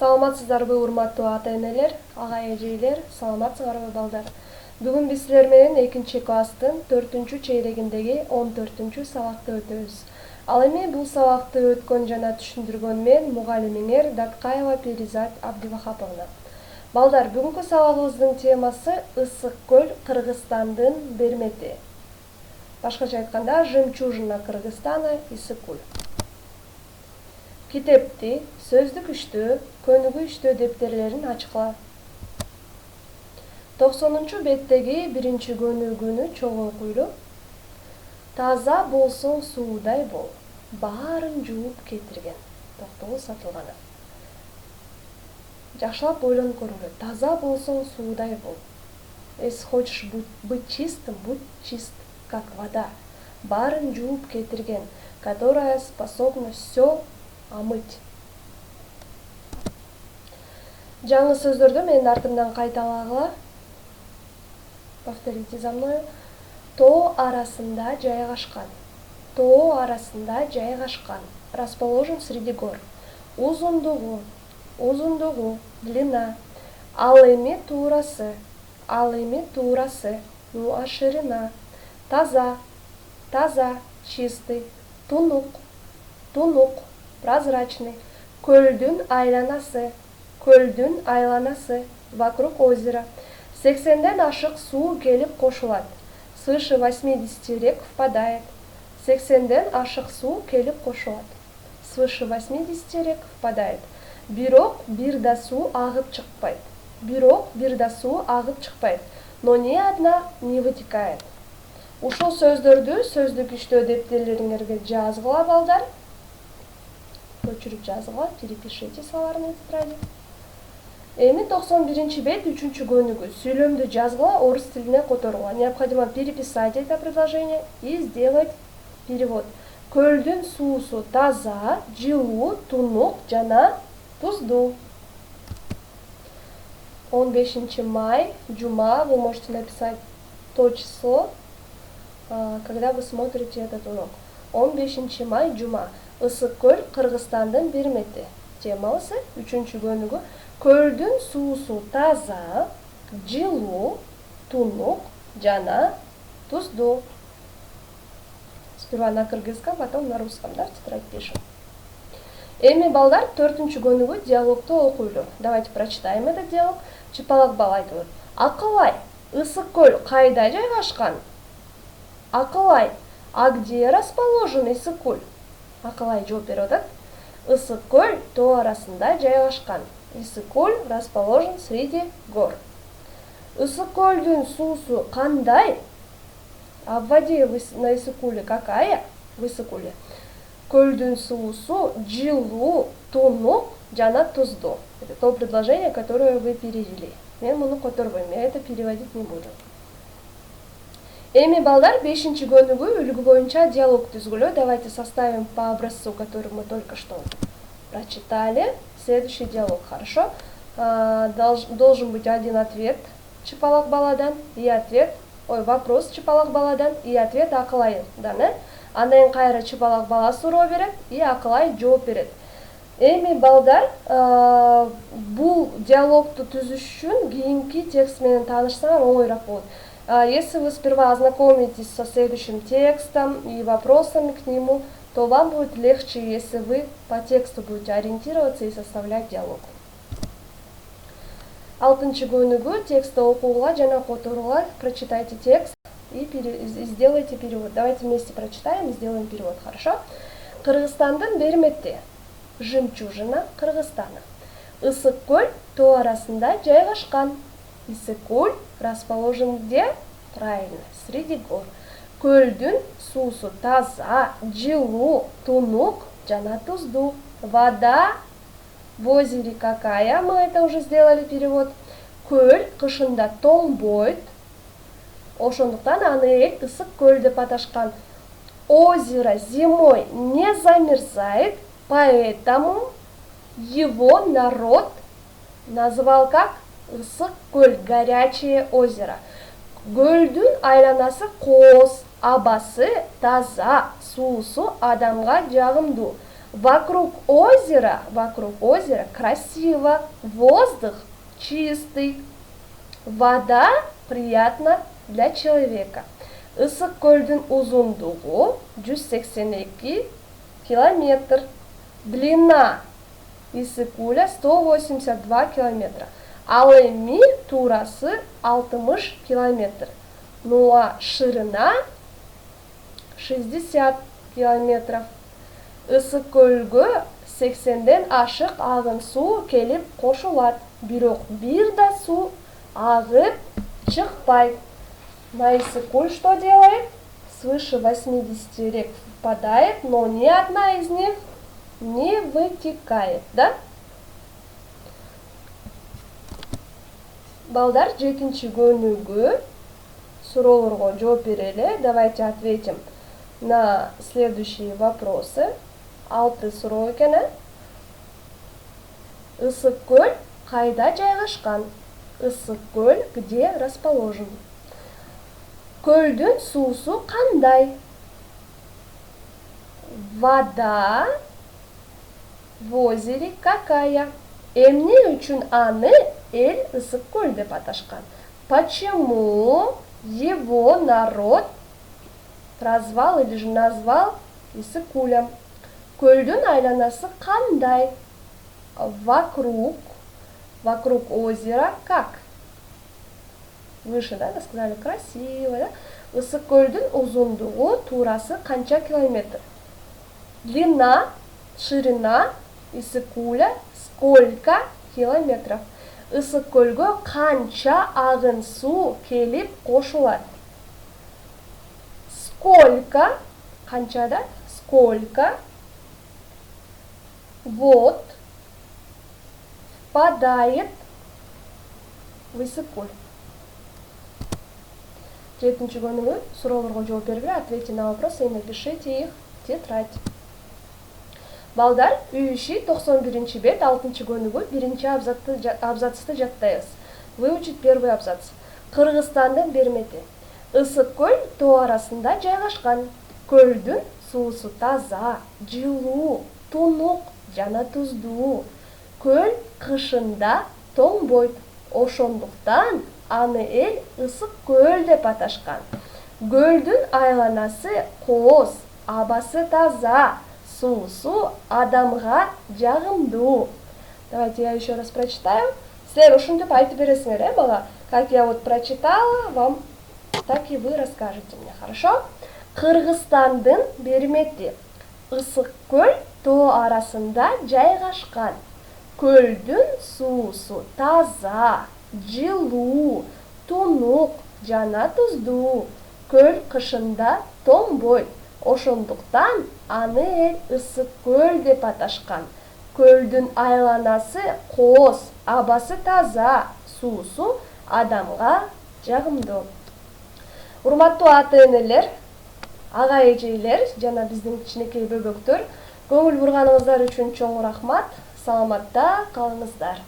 Саламатсыздарбы урматтуу ата-энелер, ага-эжейлер, саламатсыздарбы балдар. Бүгүн биз силер менен 2-класстын 4-чейрегиндеги 14-сабакты өтөбүз. Ал эми бул сабакты өткөн жана түшүндүргөн мен мугалимиңер Даткаева Перизат Абдивахаповна. Балдар, бүгүнкү сабагыбыздын темасы Ысык көл Кыргызстандын бермети. Башкача айтканда, жемчужина Кыргызстана Ысык-Көл. Китепти, сөздүк иштөө, көнүгүү иштөө дептерлерин ачкыла. 90-беттеги 1-көнүгүүнү чогуу окуйлу. Таза болсоң суудай бол, баарын жууп кетирген. Токтогул Сатылганов. Жакшылап ойлонуп көргүлө. Таза болсоң суудай бол. Если хочешь быть чистым, будь чист, как вода. Баарын жууп кетирген, которая способна все омыть. Жаңы сөздөрдү менин артымдан кайталагыла. Повторите за мной. Тоо арасында жайгашкан. Тоо арасында жайгашкан. Расположен среди гор. Узундугу, длина. Ал эми туурасы. Ну а ширина. Таза, чистый. Тунук, прозрачный. Көлдүн айланасы. Вокруг озера. 80-ден ашык суу келип кошулат. Свыше 80 рек впадает. 80-ден ашык суу келип кошулат. Свыше 80 рек впадает. Бирок бир да суу агып чыкпайт. Но ни одна не вытекает. Ушул сөздөрдү сөздүк иштөө дептерлериңерге жазгыла, балдар. Көчүрүп жазгыла, перепишите словарный тетради. Эми 91-бет 3-көнүгүү. Сүйлөмдү жазгыла, орус тилине которгула. Необходимо переписать это предложение и сделать перевод. Көлдүн суусу таза, жылуу, тунук жана туздуу. 15 май, жума. Вы можете написать то число, когда вы смотрите этот урок. 15 май, жума. Ысык көл Кыргызстандын бермети. Темасы 3-көнүгүү. Көлдүн суусу таза, жылуу, тунук жана туздуу. Сперва на кыргызском, потом на русском, да, в тетрадь пишем. Эми, балдар, 4-көнүгүү диалогту окуйлу. Давайте прочитаем этот диалог. Чыпалак бала айтып. Акылай, Ысык көл кайда жайгашкан? Акылай, а где расположен Ысык көл? Акылай жооп берип атат. Ысык көл тоо арасында жайгашкан. Ысык көл расположен среди гор. Ысык көлдүн суусу кандай? А в воде на Ысык-Куле какая? В Ысык-Куле. Көлдүн суусу жылуу, тунук жана туздуу. Это то предложение, которое вы перевели. Мен муну которбойм, я это переводить не буду. Эми, балдар, 5-көнүгүү үлгү боюнча диалог түзгүлө. Давайте составим по образцу, который мы только что прочитали. Следующий диалог, хорошо? Должен быть один ответ Чыпалак баладан и вопрос Чыпалак баладан и ответ Акылайдан. Андан кайра Чыпалак бала суроо берет и Акылай жооп берет. Эми, балдар, бул диалогту түзүш үчүн кийинки текст менен таанышсаңар оңоюраак болот. Если вы сперва ознакомитесь со следующим текстом и вопросами к нему, то вам будет легче, если вы по тексту будете ориентироваться и составлять диалог. 6-көнүгүү текстти окууга жана которууга прочитайте текст и сделайте перевод. Давайте вместе прочитаем и сделаем перевод, хорошо? Кыргызстандын бермети. Жемчужина Кыргызстана. Ысык көл тоо арасында жайгашкан. Ысык-Көл расположен где? Правильно, среди гор. Көлдүн суусу таза, жылуу, тунук жана туздуу. Вода в озере какая? Мы это уже сделали перевод. Көл кышында тоңбойт. Ошондуктан аны эл Ысык көл деп аташкан. Озеро зимой не замерзает, поэтому его народ назвал как? Ысык көл, горячее озеро. Көлдүн айланасы кооз, абасы таза, суусу адамга жагымдуу. Вокруг озера красиво, воздух чистый, вода приятна для человека. Ысык көлдүн узундугу 182 километр. Длина Ысык көлү 182 километра. Ал эми туурасы 60 километр. Ну а ширина 60 километров. Ысык көлгө 80ден ашык агын суу келип кошулат. Бирок бир да суу агып чыкпайт. На Ысык-көл что делает? Свыше 80 рек впадает, но ни одна из них не вытекает, да? Балдар, жетинчи көнүгү суроолорго жооп берели. Давайте ответим на следующие вопросы. 6 суроо экен. Ысык-көл кайда жайгашкан? Ысык-көл где расположен? Көлдүн суусу кандай? Вода в озере какая? Эмне үчүн аны эл Ысык-көл деп аташкан? Почему его народ прозвал или же назвал Ысык-кулем? Көлдүн айланасы кандай? Вокруг озера как? Выше, да, сказали, красиво, да? Ысык-көлдүн узундугу туурасы канча километр? Длина, ширина Ысык-куля сколько километров? Ысык-көлгө канча агын суу келип кошулат? Сколько, канча, да? Сколько вод впадает в Ысык-көл? Жетинчи көнүгү суроолорго жооп бергиле. Ответьте на вопросы и напишите их в тетрадь. Балдар, үй иши 91 бет 6 көнүгү 1 абзацты жаттайбыз. Выучить первый абзац. Кыргызстандын Бермети. Ысык-көл тоо арасында жайгашкан. Көлдүн суусу таза, жылуу, тунук жана туздуу. Көл кышында тоңбойт. Ошондуктан аны эл Ысык-көл деп аташкан. Көлдүн айланасы кооз, абасы таза, суусу адамга жагымдуу. Давайте я еще раз прочитаю. Силер ушинтип айтып бересиңер, бала? Как я вот прочитала, вам так и вы расскажете мне, хорошо? Кыргызстандын Бермети. Ысык-көл тоо арасында жайгашкан. Көлдүн суусу таза, жылуу, тунук жана туздуу. Көл кышында тоңбойт. Ошондуктан аны эл Ысык-көл деп аташкан. Көлдүн айланасы кооз, абасы таза, суусу адамга жагымдуу. Урматтуу ата-энелер, ага эжейлер жана биздин кичинекей бөбөктөр, көңүл бурганыңыздар үчүн чоң рахмат. Саламатта калыңыздар.